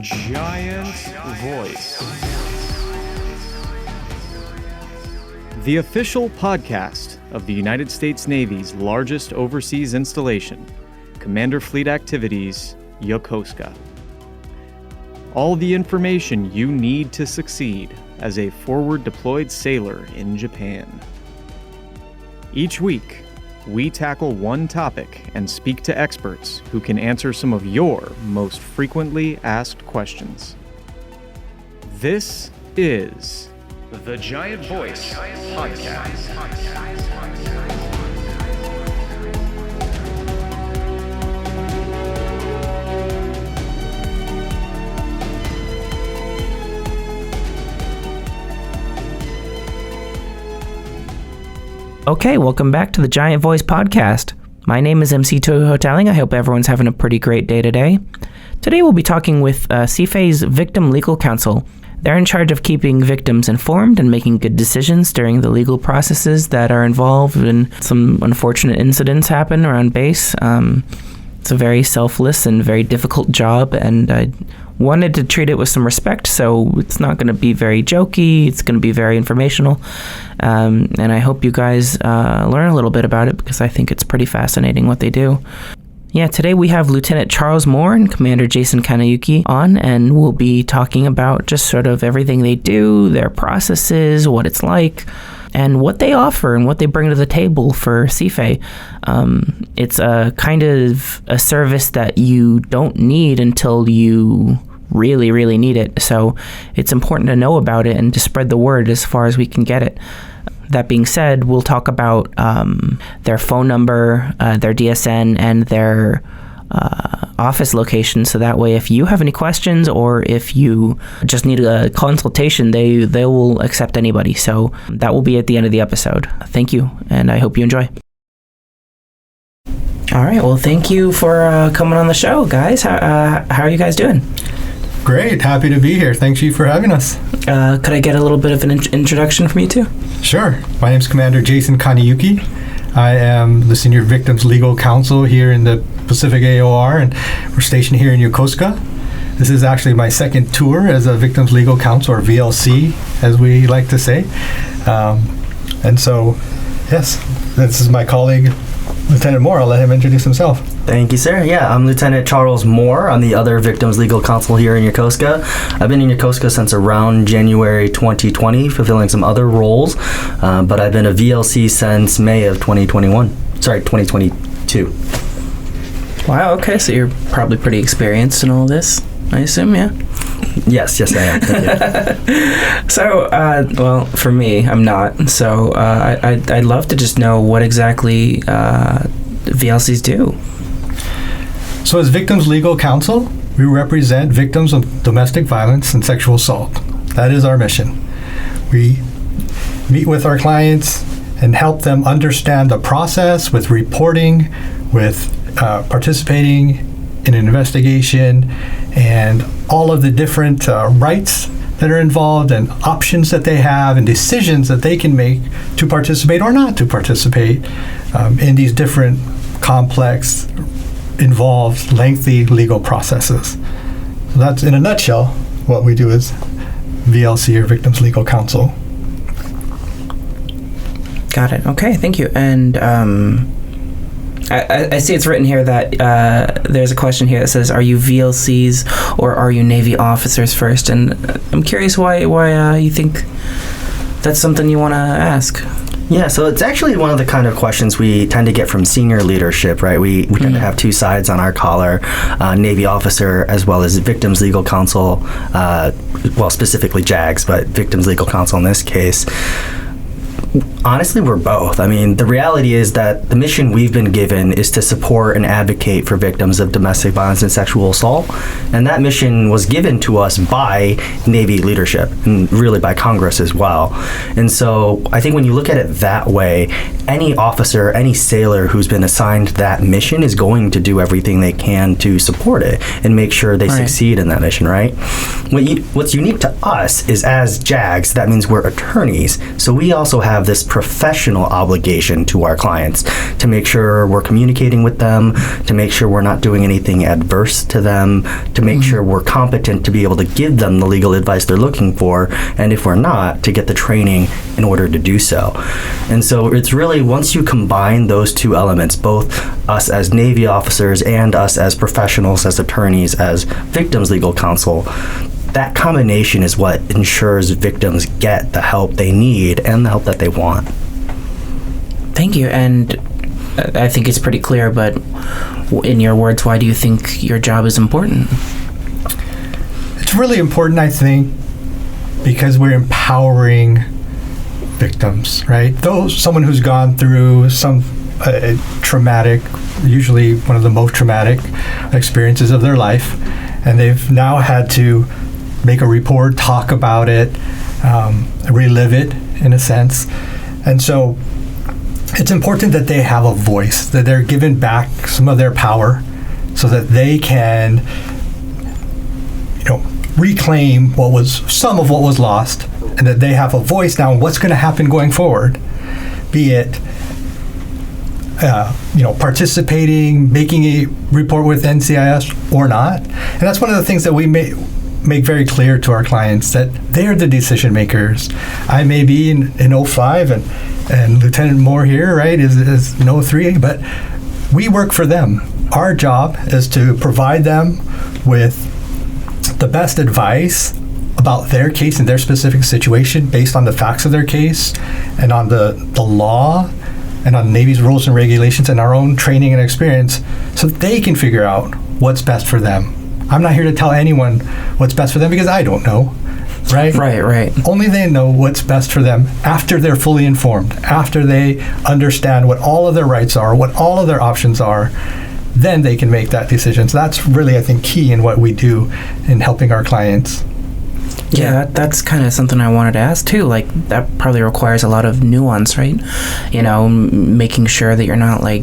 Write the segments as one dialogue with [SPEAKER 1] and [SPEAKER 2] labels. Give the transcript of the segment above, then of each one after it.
[SPEAKER 1] Giant Voice, the official podcast of the United States Navy's largest overseas installation, Commander Fleet Activities, Yokosuka. All the information you need to succeed as a forward deployed sailor in Japan. Each week, we tackle one topic and speak to experts who can answer some of your most frequently asked questions. This is the Giant Voice Podcast.
[SPEAKER 2] Okay, welcome back to the Giant Voice Podcast. My name is MC2 Conner Houghtaling. I hope everyone's having a pretty great day today. Today we'll be talking with CFA's Victim Legal Counsel. They're in charge of keeping victims informed and making good decisions during the legal processes that are involved when some unfortunate incidents happen around base. It's a very selfless and very difficult job, and I wanted to treat it with some respect, so it's not going to be very jokey, it's going to be very informational, and I hope you guys learn a little bit about it because I think it's pretty fascinating what they do. Yeah, today we have Lieutenant Charles Moore and Commander Jason Kanayuki on, and we'll be talking about just sort of everything they do, their processes, what it's like, and what they offer and what they bring to the table for CFA. It's a kind of a service that you don't need until you really, really need it. So it's important to know about it and to spread the word as far as we can get it. That being said, we'll talk about their phone number, their DSN, and their office location, so that way if you have any questions or if you just need a consultation, they will accept anybody. So that will be at the end of the episode. Thank you, and I hope you enjoy. All right, well, thank you for coming on the show, guys. How are you guys doing?
[SPEAKER 3] Great, happy to be here. Thank you for having us.
[SPEAKER 2] Could I get a little bit of an introduction from you two?
[SPEAKER 3] Sure. My name is Commander Jason Kanayuki. I am the Senior Victims Legal Counsel here in the Pacific AOR, and we're stationed here in Yokosuka. This is actually my second tour as a Victims Legal Counsel, or VLC, as we like to say. And so, yes, this is my colleague, Lieutenant Moore. I'll let him introduce himself.
[SPEAKER 4] Thank you, sir. Yeah, I'm Lieutenant Charles Moore. I'm the other Victims Legal Counsel here in Yokosuka. I've been in Yokosuka since around January 2020, fulfilling some other roles, but I've been a VLC since May of 2022.
[SPEAKER 2] Wow, okay, so you're probably pretty experienced in all this, I assume, yeah?
[SPEAKER 4] Yes, I am. Thank you.
[SPEAKER 2] So, well, for me, I'm not. So, I'd love to just know what exactly VLCs do.
[SPEAKER 3] So as Victims Legal Counsel, we represent victims of domestic violence and sexual assault. That is our mission. We meet with our clients and help them understand the process with reporting, with participating in an investigation, and all of the different rights that are involved and options that they have and decisions that they can make to participate or not to participate in these different complex, involved, lengthy legal processes. So that's, in a nutshell, what we do as VLC, or Victims Legal Counsel.
[SPEAKER 2] Got it. Okay, thank you. And I see it's written here that there's a question here that says, are you VLCs or are you Navy officers first? And I'm curious why you think that's something you want to ask.
[SPEAKER 4] Yeah, so it's actually one of the kind of questions we tend to get from senior leadership, right? We tend to have two sides on our collar, Navy officer as well as Victims Legal Counsel, well, specifically JAGS, but Victims Legal Counsel in this case. Honestly, we're both. I mean, the reality is that the mission we've been given is to support and advocate for victims of domestic violence and sexual assault. And that mission was given to us by Navy leadership and really by Congress as well. And so I think when you look at it that way, any officer, any sailor who's been assigned that mission is going to do everything they can to support it and make sure they succeed in that mission, right? What's unique to us is as JAGs, that means we're attorneys. So we also have have this professional obligation to our clients to make sure we're communicating with them, to make sure we're not doing anything adverse to them, to make sure we're competent to be able to give them the legal advice they're looking for, and if we're not, to get the training in order to do so. And so it's really, once you combine those two elements, both us as Navy officers and us as professionals, as attorneys, as victims legal counsel, that combination is what ensures victims get the help they need and the help that they want.
[SPEAKER 2] Thank you. And I think it's pretty clear, but in your words, why do you think your job is important?
[SPEAKER 3] It's really important, I think, because we're empowering victims, right? Someone who's gone through some traumatic, usually one of the most traumatic experiences of their life, and they've now had to make a report, talk about it, relive it in a sense. And so it's important that they have a voice, that they're given back some of their power so that they can, reclaim some of what was lost, and that they have a voice now in what's going to happen going forward, be it participating, making a report with NCIS or not. And that's one of the things that we make very clear to our clients, that they're the decision makers. I may be in 05 and Lieutenant Moore here, right, is in 03, but we work for them. Our job is to provide them with the best advice about their case and their specific situation based on the facts of their case and on the law and on Navy's rules and regulations and our own training and experience, so they can figure out what's best for them. I'm not here to tell anyone what's best for them because I don't know, right?
[SPEAKER 2] Right.
[SPEAKER 3] Only they know what's best for them after they're fully informed, after they understand what all of their rights are, what all of their options are. Then they can make that decision. So that's really, I think, key in what we do in helping our clients.
[SPEAKER 2] Yeah, that's kind of something I wanted to ask too. Like, that probably requires a lot of nuance, right? Making sure that you're not like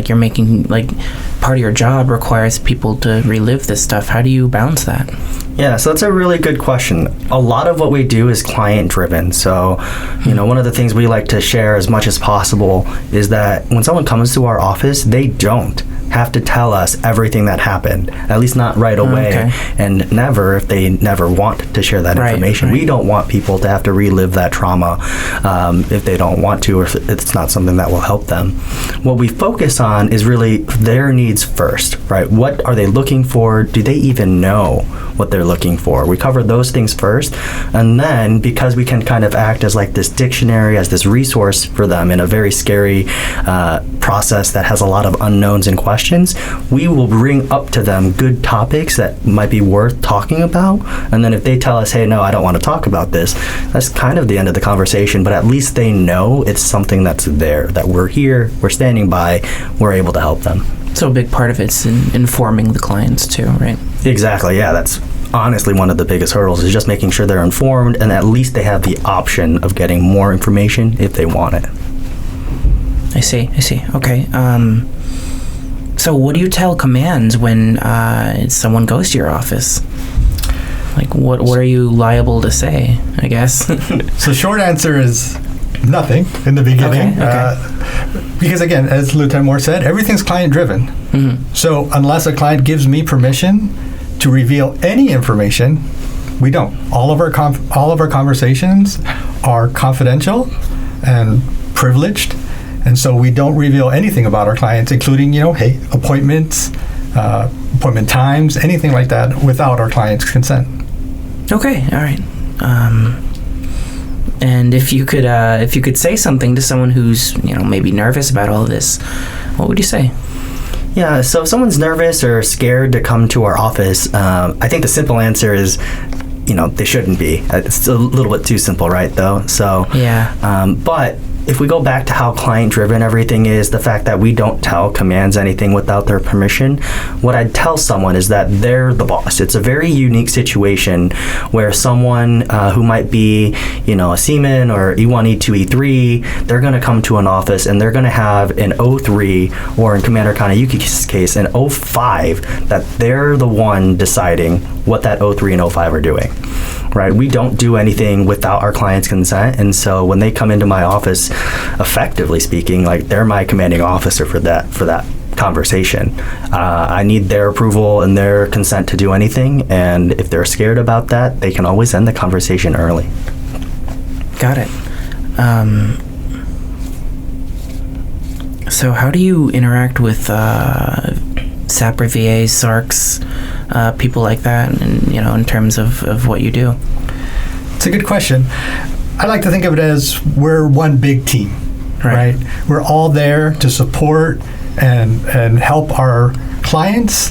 [SPEAKER 2] you're making, like, part of your job requires people to relive this stuff. How do you balance that?
[SPEAKER 4] Yeah, so that's a really good question. A lot of what we do is client driven. So, one of the things we like to share as much as possible is that when someone comes to our office, they don't have to tell us everything that happened, at least not right away, and never if they never want to share that information. We don't want people to have to relive that trauma if they don't want to, or if it's not something that will help them. What we focus on is really their needs first, right? What are they looking for? Do they even know what they're looking for? We cover those things first, and then because we can kind of act as like this dictionary, as this resource for them in a very scary process that has a lot of unknowns and questions, we will bring up to them good topics that might be worth talking about. And then if they tell us, hey, no, I don't want to talk about this, that's kind of the end of the conversation, but at least they know it's something that's there, that we're here, we're standing by, we're able to help them.
[SPEAKER 2] So a big part of it's in informing the clients too, right?
[SPEAKER 4] Exactly, yeah. That's honestly one of the biggest hurdles, is just making sure they're informed and at least they have the option of getting more information if they want it.
[SPEAKER 2] I see. Okay. So what do you tell commands when someone goes to your office? Like, what are you liable to say, I guess?
[SPEAKER 3] So short answer is nothing in the beginning.
[SPEAKER 2] Okay.
[SPEAKER 3] Because again, as Lieutenant Moore said, everything's client driven. Mm-hmm. So unless a client gives me permission to reveal any information, we don't. All of our conversations are confidential and privileged. And so we don't reveal anything about our clients, including, appointments, appointment times, anything like that, without our client's consent.
[SPEAKER 2] Okay, all right. And if you could say something to someone who's, maybe nervous about all of this, what would you say?
[SPEAKER 4] Yeah, so if someone's nervous or scared to come to our office, I think the simple answer is, they shouldn't be. It's a little bit too simple, right, though? So,
[SPEAKER 2] yeah.
[SPEAKER 4] But if we go back to how client-driven everything is, the fact that we don't tell commands anything without their permission, what I'd tell someone is that they're the boss. It's a very unique situation where someone who might be, a seaman or E1, E2, E3, they're going to come to an office and they're going to have an 03, or in Commander Kaneyuki's case, an 05, that they're the one deciding what that 03 and 05 are doing. Right, we don't do anything without our client's consent, and so when they come into my office, effectively speaking, like they're my commanding officer for that conversation. I need their approval and their consent to do anything, and if they're scared about that, they can always end the conversation early.
[SPEAKER 2] Got it. So how do you interact with SAPR VAs, SARCs, people like that, and in terms of what you do?
[SPEAKER 3] It's a good question. I like to think of it as we're one big team, right? We're all there to support and help our clients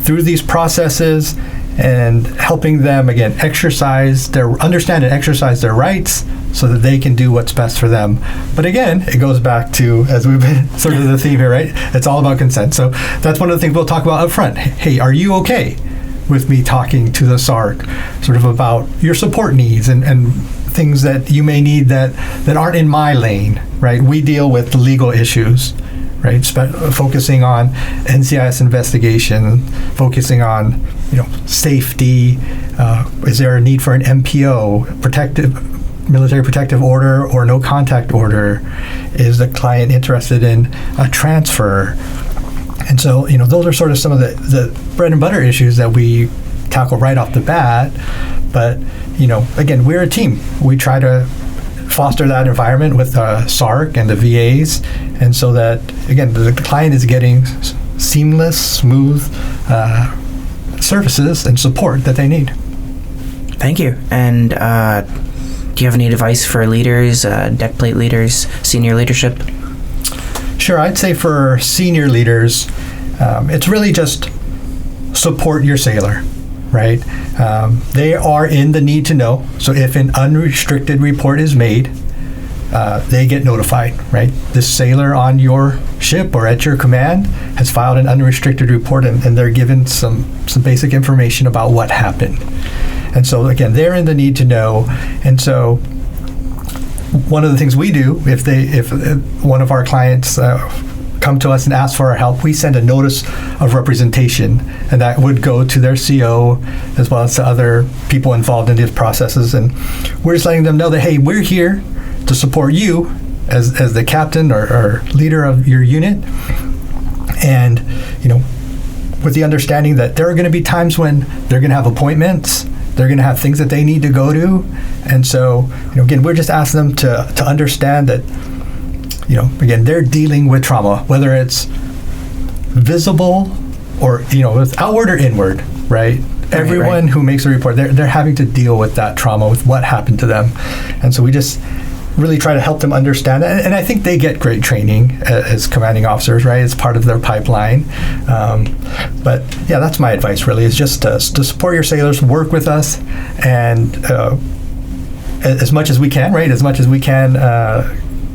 [SPEAKER 3] through these processes, and helping them again understand and exercise their rights so that they can do what's best for them. But again, it goes back to, as we've been sort of the theme here, right? It's all about consent. So that's one of the things we'll talk about up front. Hey, are you okay with me talking to the SARC sort of about your support needs and things that you may need that aren't in my lane, right? We deal with the legal issues, right? Focusing on NCIS investigation, focusing on safety. Is there a need for an MPO, military protective order, or no contact order? Is the client interested in a transfer? And so, those are sort of some of the bread and butter issues that we tackle right off the bat. But, again, we're a team. We try to foster that environment with SARC and the VAs, and so that, again, the client is getting seamless, smooth services and support that they need.
[SPEAKER 2] Thank you. And do you have any advice for leaders, deck plate leaders, senior leadership?
[SPEAKER 3] Sure. I'd say for senior leaders, it's really just support your sailor, right? They are in the need to know. So if an unrestricted report is made, they get notified, right? This sailor on your ship or at your command has filed an unrestricted report, and they're given some basic information about what happened. And so, again, they're in the need to know. And so one of the things we do, if one of our clients come to us and ask for our help, we send a notice of representation, and that would go to their CO as well as to other people involved in these processes. And we're just letting them know that, hey, we're here to support you as the captain or leader of your unit. And, with the understanding that there are going to be times when they're going to have appointments, they're going to have things that they need to go to. And so, again, we're just asking them to understand that, again, they're dealing with trauma, whether it's visible or, it's outward or inward, right? Everyone who makes a report, they're having to deal with that trauma, with what happened to them. And so we just really try to help them understand that. And I think they get great training as commanding officers, right? It's part of their pipeline. But yeah, that's my advice really, is just to support your sailors, work with us, and as much as we can, right? As much as we can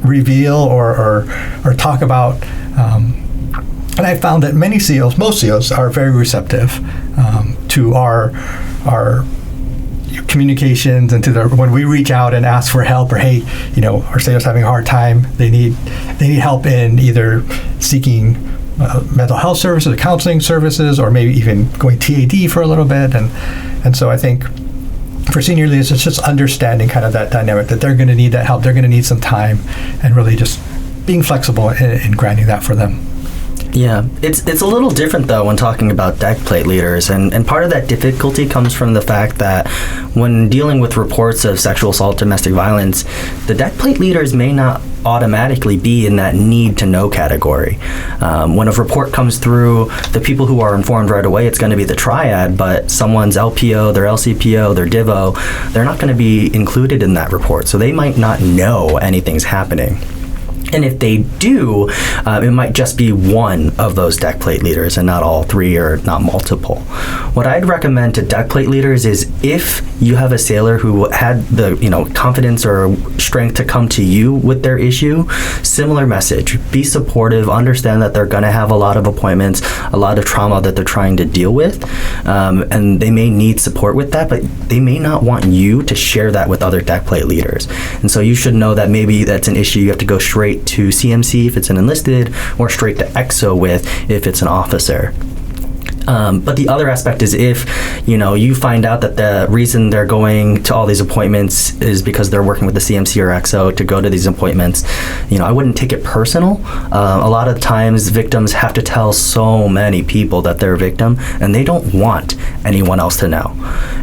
[SPEAKER 3] reveal or talk about. And I found that most SEALs are very receptive to our communications and to when we reach out and ask for help, or hey, our sailor's having a hard time, they need help in either seeking mental health services, counseling services, or maybe even going TAD for a little bit. And so I think for senior leaders, it's just understanding kind of that dynamic, that they're going to need that help, they're going to need some time, and really just being flexible in granting that for them.
[SPEAKER 4] Yeah, it's a little different though when talking about deck plate leaders, and part of that difficulty comes from the fact that when dealing with reports of sexual assault, domestic violence, the deck plate leaders may not automatically be in that need to know category. When a report comes through, the people who are informed right away, it's going to be the triad, but someone's LPO, their LCPO, their DIVO, they're not going to be included in that report, so they might not know anything's happening. And if they do, it might just be one of those deck plate leaders and not all three, or not multiple. What I'd recommend to deck plate leaders is, if you have a sailor who had the confidence or strength to come to you with their issue, similar message. Be supportive, understand that they're going to have a lot of appointments, a lot of trauma that they're trying to deal with, and they may need support with that, but they may not want you to share that with other deck plate leaders. And so you should know that maybe that's an issue you have to go straight to CMC if it's an enlisted, or straight to EXO with if it's an officer. But the other aspect is if, you find out that the reason they're going to all these appointments is because they're working with the CMC or XO to go to these appointments, I wouldn't take it personal. A lot of times victims have to tell so many people that they're a victim, and they don't want anyone else to know.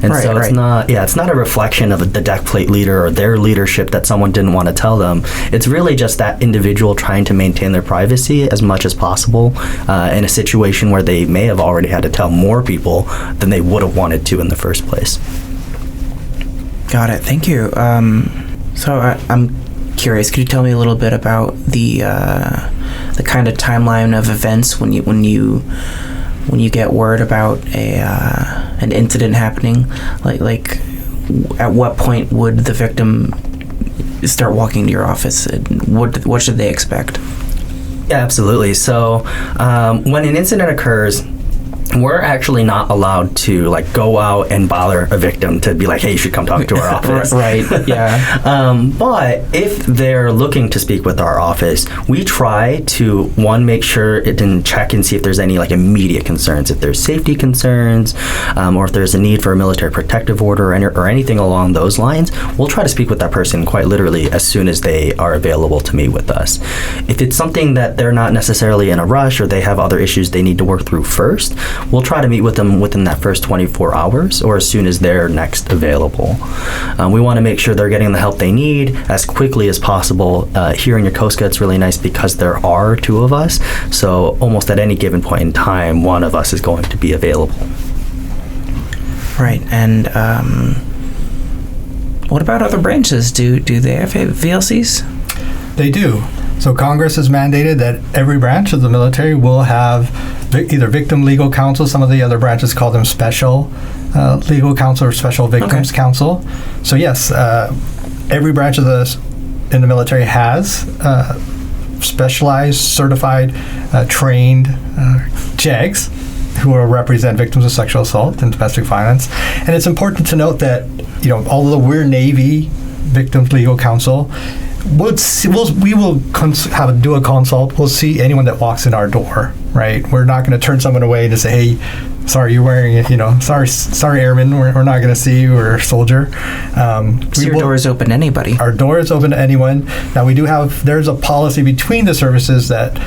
[SPEAKER 4] And so it's not a reflection of the deck plate leader or their leadership that someone didn't want to tell them. It's really just that individual trying to maintain their privacy as much as possible in a situation where they may have already had to tell more people than they would have wanted to in the first place.
[SPEAKER 2] Got it. Thank you. So I'm curious. Could you tell me a little bit about the kind of timeline of events when you get word about an incident happening? Like at what point would the victim start walking to your office? What should they expect?
[SPEAKER 4] Yeah, absolutely. So when an incident occurs, we're actually not allowed to go out and bother a victim to be like, hey, you should come talk to our office.
[SPEAKER 2] Right, yeah.
[SPEAKER 4] But if they're looking to speak with our office, we try to, one, make sure it and check and see if there's any immediate concerns, if there's safety concerns, or if there's a need for a military protective order or anything along those lines. We'll try to speak with that person quite literally as soon as they are available to meet with us. If it's something that they're not necessarily in a rush or they have other issues they need to work through first, we'll try to meet with them within that first 24 hours or as soon as they're next available. We want to make sure they're getting the help they need as quickly as possible. Here in Yokosuka, it's really nice because there are two of us, so almost at any given point in time, one of us is going to be available.
[SPEAKER 2] Right, and what about other branches? Do they have VLCs?
[SPEAKER 3] They do. So Congress has mandated that every branch of the military will have either victim legal counsel. Some of the other branches call them special legal counsel or special victims counsel. So yes, every branch in the military has specialized, certified, trained JEGs who will represent victims of sexual assault and domestic violence. And it's important to note that although we're Navy Victims Legal Counsel, we will do a consult. We'll see anyone that walks in our door, right? We're not going to turn someone away to say, hey, sorry, you're wearing it, sorry, airman, we're not going to see you, or soldier.
[SPEAKER 2] So your door is open to anybody?
[SPEAKER 3] Our door is open to anyone. Now, there's a policy between the services that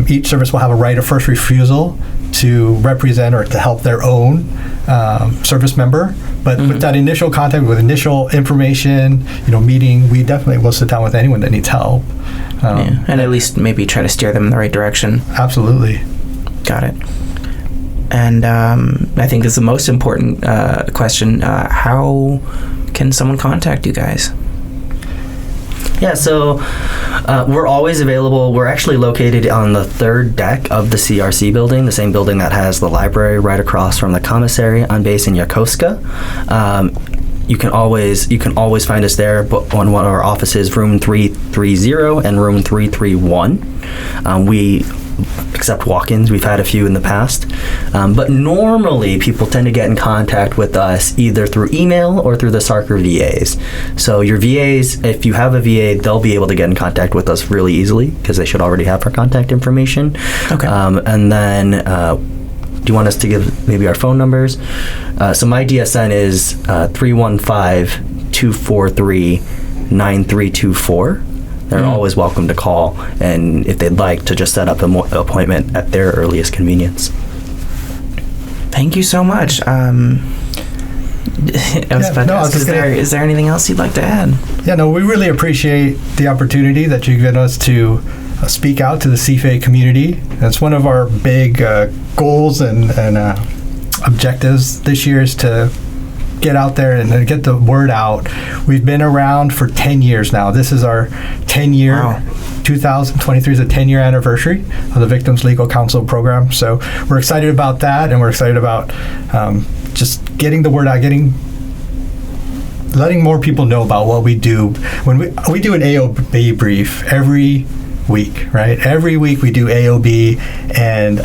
[SPEAKER 3] each service will have a right of first refusal to represent or to help their own service member. But with that initial contact, with initial information, meeting, we definitely will sit down with anyone that needs help.
[SPEAKER 2] And at least maybe try to steer them in the right direction.
[SPEAKER 3] Absolutely.
[SPEAKER 2] Got it. And I think this is the most important question. How can someone contact you guys?
[SPEAKER 4] Yeah, so we're always available. We're actually located on the third deck of the CRC building, the same building that has the library right across from the commissary on base in Yokosuka. You can always find us there, but on one of our offices, room 330 and room 331. We accept walk-ins. We've had a few in the past. But normally people tend to get in contact with us either through email or through the Sarker VAs. So your VAs, if you have a VA, they'll be able to get in contact with us really easily because they should already have our contact information. Okay. And then do you want us to give maybe our phone numbers? So my DSN is 315-243-9324. They're always welcome to call, and if they'd like to just set up an appointment at their earliest convenience.
[SPEAKER 2] Thank you so much. Is there anything else you'd like to add?
[SPEAKER 3] Yeah, no, we really appreciate the opportunity that you've given us to speak out to the CFA community. That's one of our big goals and objectives this year is to get out there and get the word out. We've been around for 10 years now. This is our 10-year, wow. 2023 is a 10-year anniversary of the Victims Legal Counsel program. So we're excited about that, and we're excited about just getting the word out, letting more people know about what we do. When we do an AOB brief every week, right? Every week we do AOB, and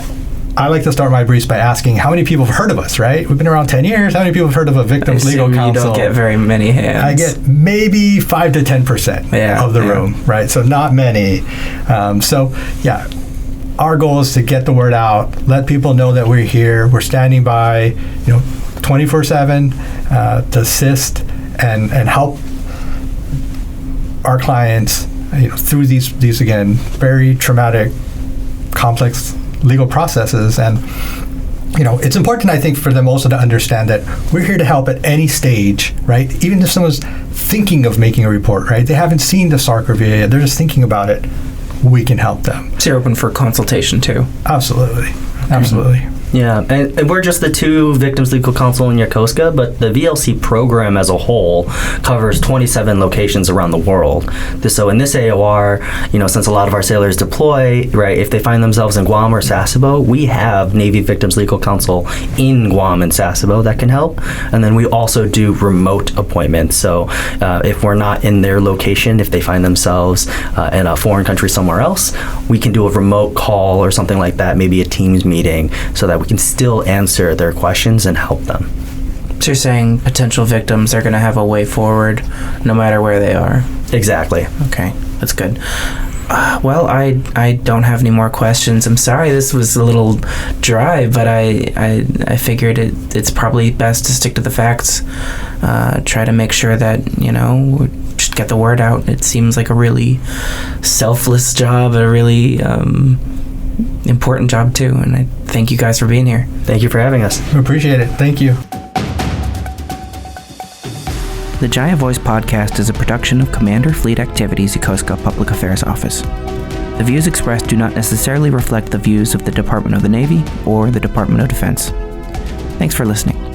[SPEAKER 3] I like to start my briefs by asking how many people have heard of us, right? We've been around 10 years. How many people have heard of a Victims Legal Counsel?
[SPEAKER 2] You don't get very many hands.
[SPEAKER 3] I get maybe 5 to 10% of the room, right? So not many. our goal is to get the word out, let people know that we're here, we're standing by, 24/7 to assist and help our clients, through these again very traumatic, complex legal processes. And it's important, I think, for them also to understand that we're here to help at any stage, right? Even if someone's thinking of making a report, right? They haven't seen the SARC review yet, they're just thinking about it. We can help them.
[SPEAKER 2] So you're open for consultation too?
[SPEAKER 3] Absolutely. Absolutely.
[SPEAKER 4] Yeah, and we're just the two Victims Legal Counsel in Yokosuka, but the VLC program as a whole covers 27 locations around the world. So in this AOR, since a lot of our sailors deploy, right, if they find themselves in Guam or Sasebo, we have Navy Victims Legal Counsel in Guam and Sasebo that can help. And then we also do remote appointments. So if we're not in their location, if they find themselves in a foreign country somewhere else, we can do a remote call or something like that, maybe a Teams meeting, so that we can still answer their questions and help them.
[SPEAKER 2] So you're saying potential victims are going to have a way forward no matter where they are?
[SPEAKER 4] Exactly.
[SPEAKER 2] Okay, that's good. Well, I don't have any more questions. I'm sorry this was a little dry, but I figured it's probably best to stick to the facts. Try to make sure that, just get the word out. It seems like a really selfless job, a really important job too, and I thank you guys for being here.
[SPEAKER 4] Thank you for having us.
[SPEAKER 3] We appreciate it. Thank you.
[SPEAKER 2] The Giant Voice podcast is a production of Commander Fleet Activities Yokosuka Public Affairs Office. The views expressed do not necessarily reflect the views of the Department of the Navy or the Department of Defense. Thanks for listening.